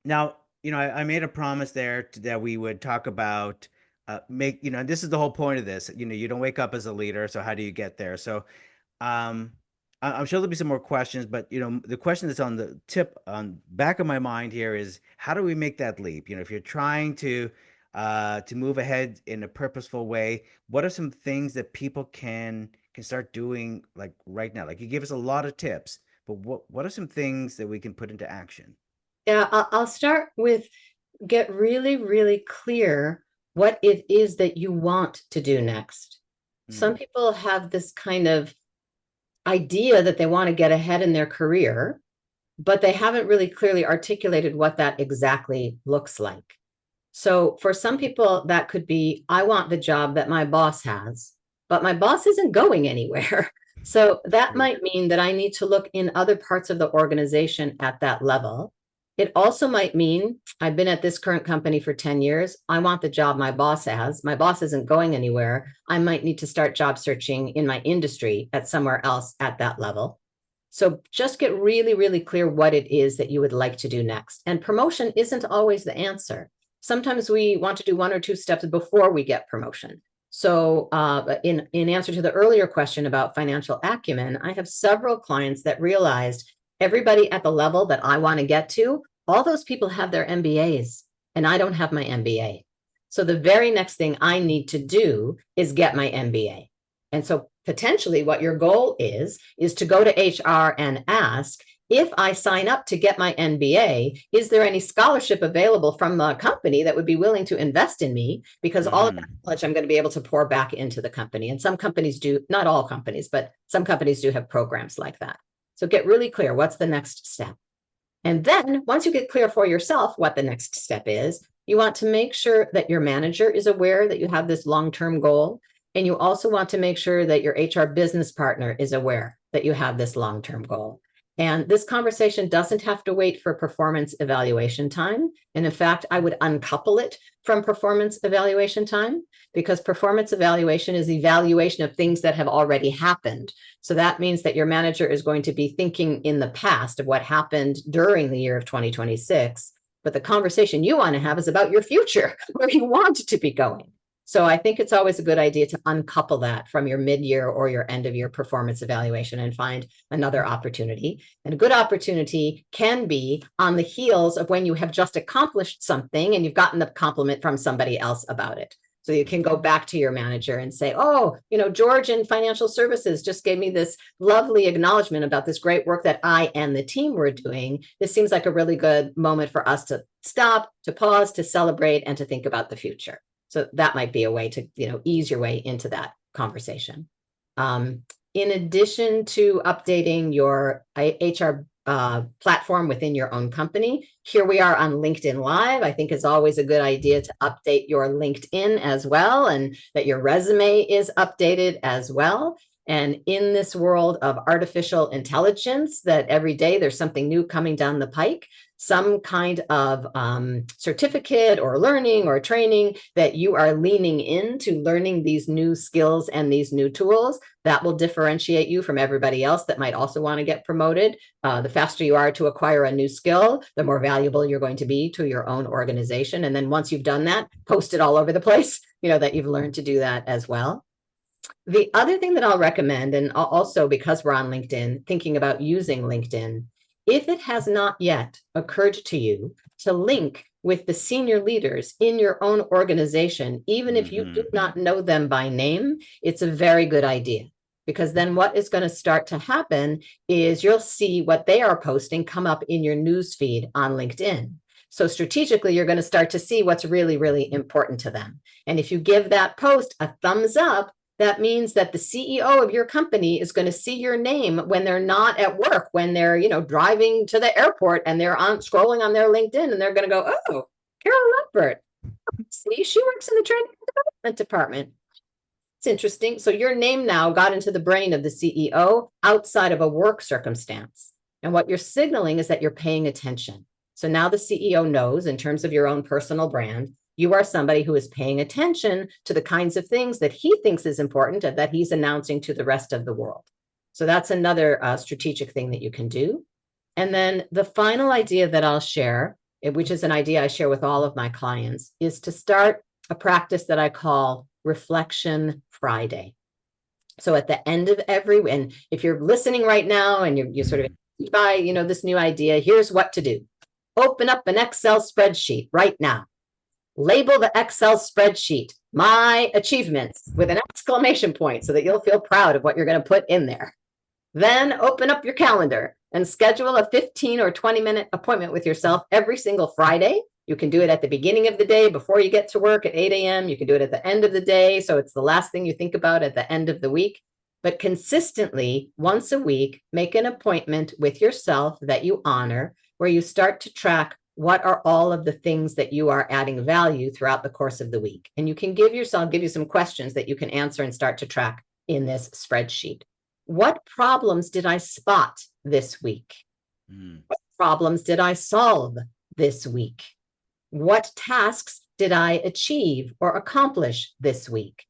Speaker 1: Now, you know, I made a promise there that we would talk about make, you know, and this is the whole point of this. You know, you don't wake up as a leader, so how do you get there? So, um, I'm sure there'll be some more questions, but you know, the question that's on the tip on back of my mind here is how do we make that leap? You know, if you're trying to move ahead in a purposeful way, what are some things that people can start doing like right now? Like you gave us a lot of tips, but what are some things that we can put into action?
Speaker 2: Yeah, I'll start with get really, really clear what it is that you want to do next. Some
Speaker 1: Mm,
Speaker 2: people have this kind of idea that they want to get ahead in their career, but they haven't really clearly articulated what that exactly looks like. So for some people, that could be, I want the job that my boss has, but my boss isn't going anywhere. So that
Speaker 1: true.
Speaker 2: might mean that I need to look in other parts of the organization at that level. It also might mean I've been at this current company for 10 years. I want the job my boss has. My boss isn't going anywhere. I might need to start job searching in my industry at somewhere else at that level. So just get really, really clear what it is that you would like to do next. And promotion isn't always the answer. Sometimes we want to do one or two steps before we get promotion. So in answer to the earlier question about financial acumen, I have several clients that realized everybody at the level that I want to get to, all those people have their MBAs and I don't have my MBA. So the very next thing I need to do is get my MBA. And so potentially what your goal is to go to HR and ask, if I sign up to get my MBA, is there any scholarship available from the company that would be willing to invest in me? Because all of that
Speaker 1: Hmm.
Speaker 2: knowledge I'm going to be able to pour back into the company. And some companies do, not all companies, but some companies do have programs like that. So get really clear what's the next step. And then once you get clear for yourself what the next step is, you want to make sure that your manager is aware that you have this long-term goal. And you also want to make sure that your HR business partner is aware that you have this long-term goal. And this conversation doesn't have to wait for performance evaluation time. And in fact, I would uncouple it from performance evaluation time, because performance evaluation is evaluation of things that have already happened. So that means that your manager is going to be thinking in the past of what happened during the year of 2026. But the conversation you want to have is about your future, where you want to be going. So I think it's always a good idea to uncouple that from your mid-year or your end-of-year performance evaluation and find another opportunity. And a good opportunity can be on the heels of when you have just accomplished something and you've gotten a compliment from somebody else about it. So you can go back to your manager and say, oh, you know, George in financial services just gave me this lovely acknowledgement about this great work that I and the team were doing. This seems like a really good moment for us to stop, to pause, to celebrate, and to think about the future. So that might be a way to, you know, ease your way into that conversation. In addition to updating your HR platform within your own company, here we are on LinkedIn Live. I think it's always a good idea to update your LinkedIn as well, and that your resume is updated as well. And in this world of artificial intelligence, that every day there's something new coming down the pike, some kind of certificate or learning or training that you are leaning into learning these new skills and these new tools, that will differentiate you from everybody else that might also want to get promoted. The faster you are to acquire a new skill, the more valuable you're going to be to your own organization. And then once you've done that, post it all over the place, you know, that you've learned to do that as well. The other thing that I'll recommend, and also because we're on LinkedIn, thinking about using LinkedIn, if it has not yet occurred to you to link with the senior leaders in your own organization, even if you do
Speaker 1: Hmm.
Speaker 2: not know them by name, it's a very good idea. Because then what is going to start to happen is you'll see what they are posting come up in your news feed on LinkedIn. So strategically, you're going to start to see what's really, really important to them. And if you give that post a thumbs up, That means that the CEO of your company is going to see your name when they're not at work, when they're, driving to the airport and they're scrolling on their LinkedIn, and they're going to go, oh, Carol Lambert. See, she works in the training and development department. It's interesting. So your name now got into the brain of the CEO outside of a work circumstance. And what you're signaling is that you're paying attention. So now the CEO knows, in terms of your own personal brand, you are somebody who is paying attention to the kinds of things that he thinks is important and that he's announcing to the rest of the world. So that's another strategic thing that you can do. And then the final idea that I'll share, which is an idea I share with all of my clients, is to start a practice that I call Reflection Friday. So at the end of and if you're listening right now and you sort of by, this new idea, here's what to do. Open up an Excel spreadsheet right now. Label the Excel spreadsheet, my achievements, with an exclamation point so that you'll feel proud of what you're going to put in there. Then open up your calendar and schedule a 15 or 20-minute appointment with yourself every single Friday. You can do it at the beginning of the day before you get to work at 8 a.m. You can do it at the end of the day. So it's the last thing you think about at the end of the week. But consistently, once a week, make an appointment with yourself that you honor, where you start to track what are all of the things that you are adding value throughout the course of the week. And you can give you some questions that you can answer and start to track in this spreadsheet. What problems did I spot this week? What problems did I solve this week? What tasks did I achieve or accomplish this week?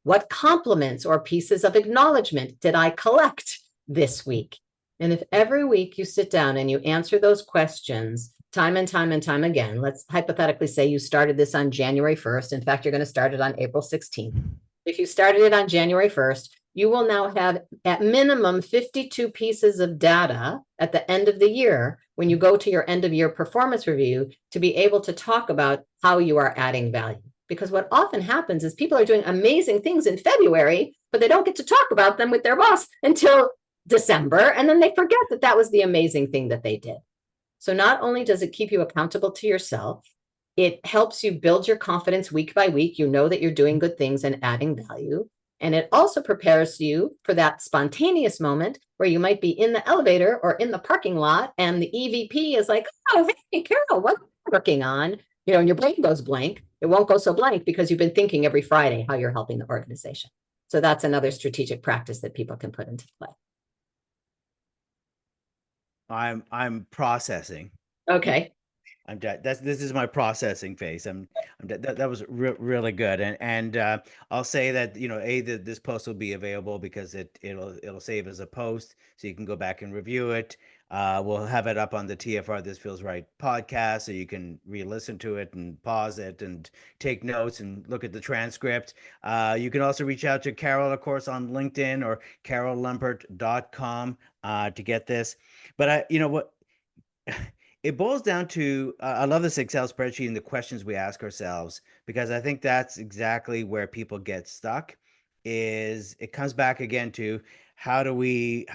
Speaker 2: What compliments or pieces of acknowledgement did I collect this week? And if every week you sit down and you answer those questions time and time and time again, let's hypothetically say you started this on January 1st. In fact, you're going to start it on April 16th. If you started it on January 1st, you will now have at minimum 52 pieces of data at the end of the year when you go to your end of year performance review to be able to talk about how you are adding value. Because what often happens is people are doing amazing things in February, but they don't get to talk about them with their boss until December. And then they forget that that was the amazing thing that they did. So not only does it keep you accountable to yourself, it helps you build your confidence week by week. You know that you're doing good things and adding value. And it also prepares you for that spontaneous moment where you might be in the elevator or in the parking lot and the EVP is like, oh, hey, Carol, what are you working on? And your brain goes blank. It won't go so blank because you've been thinking every Friday how you're helping the organization. So that's another strategic practice that people can put into play.
Speaker 1: I'm processing.
Speaker 2: Okay.
Speaker 1: This is my processing phase. That was really good, and I'll say that this post will be available because it'll save as a post, so you can go back and review it. We'll have it up on the TFR This Feels Right podcast, so you can re-listen to it and pause it and take notes and look at the transcript. You can also reach out to Carol, of course, on LinkedIn or carollempert.com to get this. But what. It boils down to, I love this Excel spreadsheet and the questions we ask ourselves, because I think that's exactly where people get stuck. It comes back again to how do we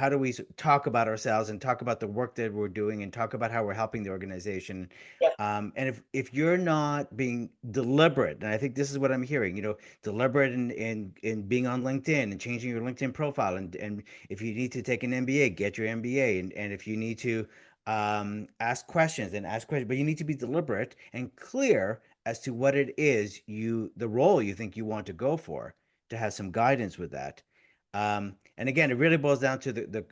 Speaker 1: talk about ourselves and talk about the work that we're doing and talk about how we're helping the organization.
Speaker 2: Yep.
Speaker 1: And if you're not being deliberate, and I think this is what I'm hearing, deliberate in being on LinkedIn and changing your LinkedIn profile, and if you need to take an MBA, get your MBA, and if you need to ask questions, but you need to be deliberate and clear as to what it is the role you think you want to go for, to have some guidance with that. And again, it really boils down to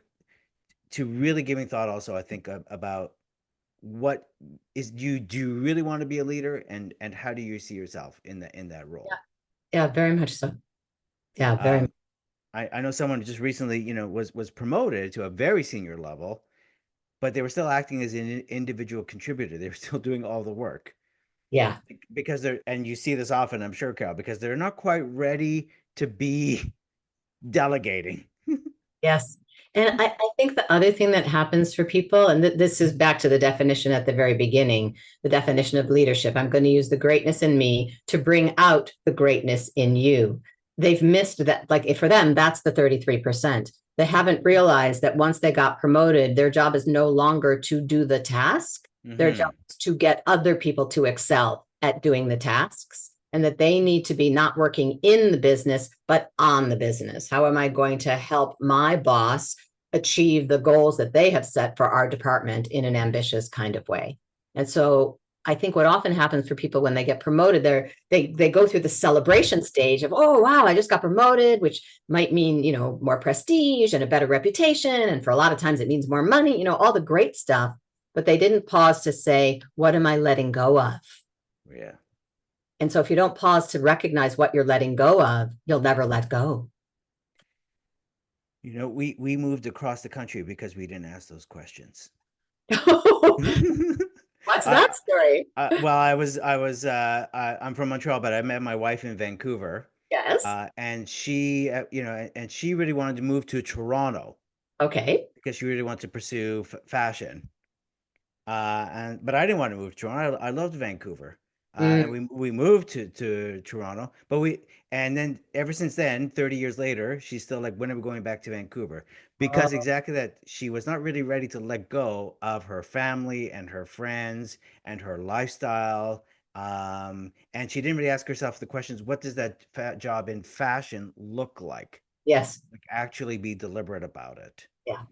Speaker 1: to really giving thought also, I think, about what do you really want to be a leader, and how do you see yourself in that role?
Speaker 2: Yeah, very much so. Yeah, very much.
Speaker 1: I know someone just recently, was promoted to a very senior level, but they were still acting as an individual contributor. They were still doing all the work.
Speaker 2: Yeah.
Speaker 1: Because and you see this often, I'm sure, Carol, because they're not quite ready to be delegating.
Speaker 2: Yes. And I think the other thing that happens for people, and this is back to the definition at the very beginning, the definition of leadership. I'm going to use the greatness in me to bring out the greatness in you. They've missed that, like for them, that's the 33%. They haven't realized that once they got promoted, their job is no longer to do the task. Their job is to get other people to excel at doing the tasks. and that they need to be not working in the business, but on the business. How am I going to help my boss achieve the goals that they have set for our department in an ambitious kind of way? And so I think what often happens for people when they get promoted, they go through the celebration stage of, oh, wow, I just got promoted, which might mean, more prestige and a better reputation. And for a lot of times it means more money, all the great stuff. But they didn't pause to say, what am I letting go of?
Speaker 1: Yeah.
Speaker 2: And so if you don't pause to recognize what you're letting go of, you'll never let go.
Speaker 1: We moved across the country because we didn't ask those questions.
Speaker 2: What's that story?
Speaker 1: Well, I'm from Montreal, but I met my wife in Vancouver.
Speaker 2: Yes.
Speaker 1: And she, and she really wanted to move to Toronto
Speaker 2: Okay.
Speaker 1: because she really wanted to pursue fashion. But I didn't want to move to Toronto. I loved Vancouver. And we moved to Toronto, and then ever since then, 30 years later, she's still like, when are we going back to Vancouver? Because exactly that, she was not really ready to let go of her family and her friends and her lifestyle. And she didn't really ask herself the questions, what does that job in fashion look like?
Speaker 2: Yes.
Speaker 1: Like, actually be deliberate about it.
Speaker 2: Yeah.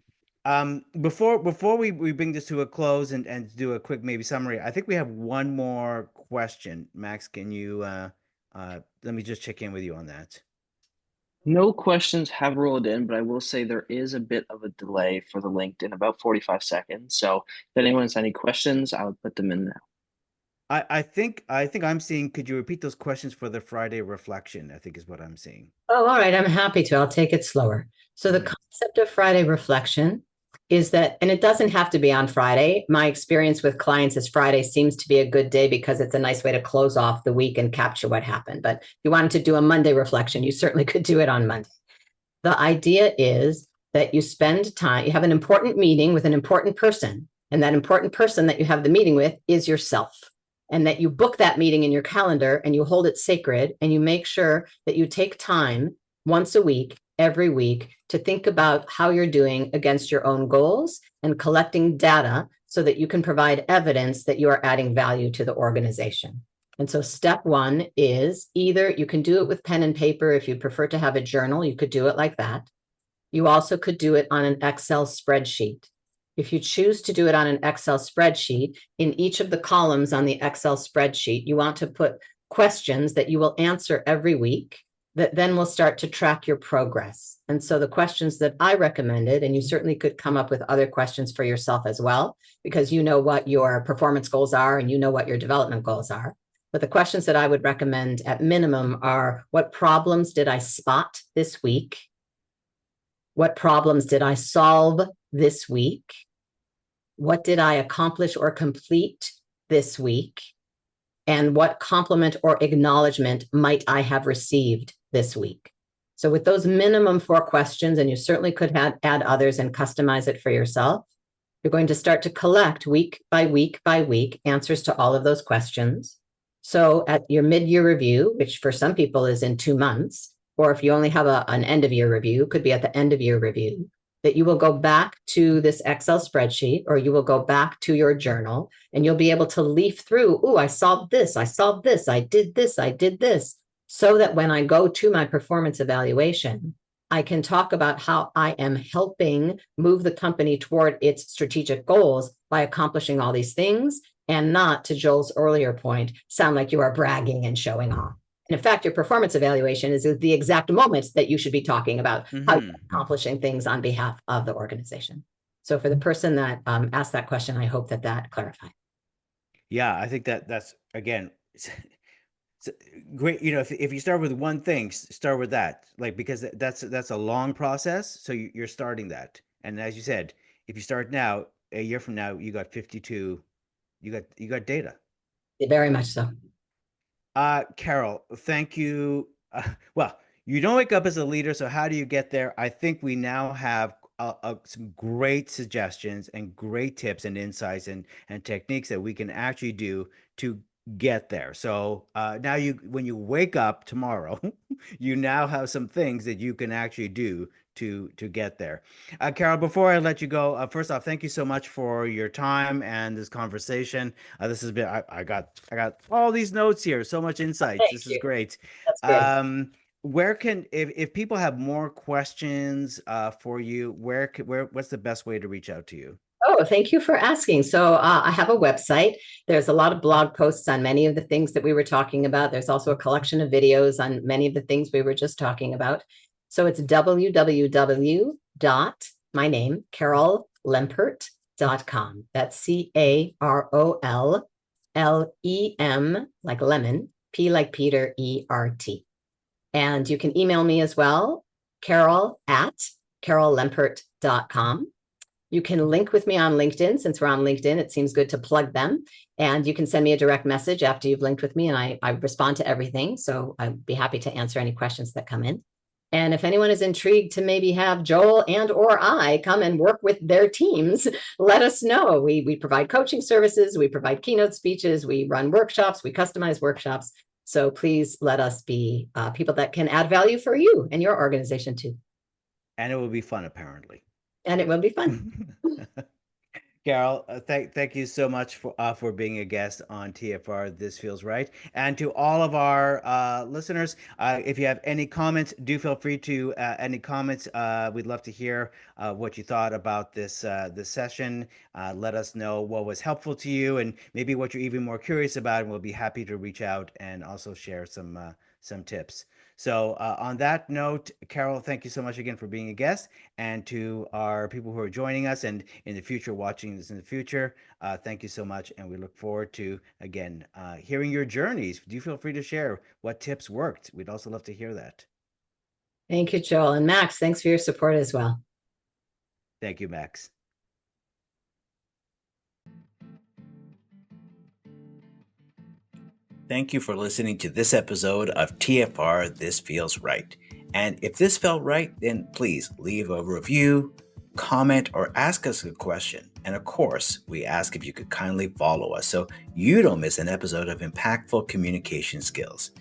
Speaker 1: Before we bring this to a close and do a quick maybe summary, I think we have one more question. Max, can you let me just check in with you on that.
Speaker 3: No questions have rolled in, but I will say there is a bit of a delay for the LinkedIn, about 45 seconds. So if anyone has any questions, I would put them in now.
Speaker 1: I think I'm seeing, could you repeat those questions for the Friday reflection? I think is what I'm seeing.
Speaker 2: Oh, all right. I'm happy to. I'll take it slower. So the concept of Friday reflection is that, and it doesn't have to be on Friday. My experience with clients is Friday seems to be a good day because it's a nice way to close off the week and capture what happened. But if you wanted to do a Monday reflection, you certainly could do it on Monday. The idea is that you spend time, you have an important meeting with an important person, and that important person that you have the meeting with is yourself. And that you book that meeting in your calendar and you hold it sacred, and you make sure that you take time once a week, every week, to think about how you're doing against your own goals and collecting data so that you can provide evidence that you are adding value to the organization. And so step one is either you can do it with pen and paper. If you prefer to have a journal, you could do it like that. You also could do it on an Excel spreadsheet. If you choose to do it on an Excel spreadsheet, in each of the columns on the Excel spreadsheet, you want to put questions that you will answer every week that then will start to track your progress. And so the questions that I recommended, and you certainly could come up with other questions for yourself as well, because you know what your performance goals are and you know what your development goals are. But the questions that I would recommend at minimum are, what problems did I spot this week? What problems did I solve this week? What did I accomplish or complete this week? And what compliment or acknowledgement might I have received this week? So with those minimum 4 questions, and you certainly could add others and customize it for yourself, you're going to start to collect week by week by week answers to all of those questions. So at your mid-year review, which for some people is in 2 months, or if you only have an end-of-year review, could be at the end of year review, that you will go back to this Excel spreadsheet, or you will go back to your journal, and you'll be able to leaf through, oh, I solved this, I solved this, I did this, I did this, so that when I go to my performance evaluation, I can talk about how I am helping move the company toward its strategic goals by accomplishing all these things, and not, to Joel's earlier point, sound like you are bragging and showing off. And in fact, your performance evaluation is the exact moment that you should be talking about how you're accomplishing things on behalf of the organization. So for the person that asked that question, I hope that clarified.
Speaker 1: Yeah, I think that's again, it's great. If you start with one thing, start with that, like, because that's a long process. So you're starting that, and as you said, if you start now, a year from now, you got 52, you got data.
Speaker 2: Very much so.
Speaker 1: Carol, thank you. Well, you don't wake up as a leader, so how do you get there? I think we now have some great suggestions and great tips and insights and techniques that we can actually do to get there. So now when you wake up tomorrow, you now have some things that you can actually do to get there. Carol, before I let you go, first off, thank you so much for your time and this conversation. This has been I got all these notes here, so much insights.
Speaker 2: Thank
Speaker 1: This is
Speaker 2: you.
Speaker 1: great.
Speaker 2: That's good.
Speaker 1: Where can if people have more questions for you, where what's the best way to reach out to you?
Speaker 2: Oh, thank you for asking. So I have a website. There's a lot of blog posts on many of the things that we were talking about. There's also a collection of videos on many of the things we were just talking about. So it's www. My name, CarolLempert.com. That's CarolLem, like lemon, P like Peter, ERT. And you can email me as well, carol@carollempert.com. You can link with me on LinkedIn. Since we're on LinkedIn, it seems good to plug them. And you can send me a direct message after you've linked with me, and I respond to everything. So I'd be happy to answer any questions that come in. And if anyone is intrigued to maybe have Joel and or I come and work with their teams, let us know. We provide coaching services, we provide keynote speeches, we run workshops, we customize workshops. So please let us be people that can add value for you and your organization too.
Speaker 1: And it will be fun, apparently.
Speaker 2: And it will be fun.
Speaker 1: Carol, thank you so much for being a guest on TFR. This feels right. And to all of our listeners, if you have any comments, do feel free to any comments. We'd love to hear what you thought about this session. Let us know what was helpful to you, and maybe what you're even more curious about. And we'll be happy to reach out and also share some tips. So on that note, Carol, thank you so much again for being a guest. And to our people who are joining us and in the future, watching this in the future, thank you so much. And we look forward to, again, hearing your journeys. Do feel free to share what tips worked. We'd also love to hear that.
Speaker 2: Thank you, Joel. And Max, thanks for your support as well.
Speaker 1: Thank you, Max. Thank you for listening to this episode of TFR This Feels Right. And if this felt right, then please leave a review, comment, or ask us a question. And of course, we ask if you could kindly follow us so you don't miss an episode of Impactful Communication Skills.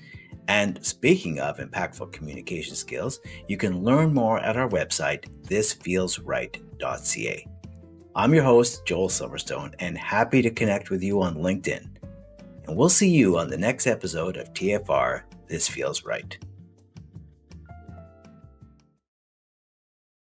Speaker 1: And speaking of impactful communication skills, you can learn more at our website, thisfeelsright.ca. I'm your host, Joel Silverstone, and happy to connect with you on LinkedIn. And we'll see you on the next episode of TFR This Feels Right.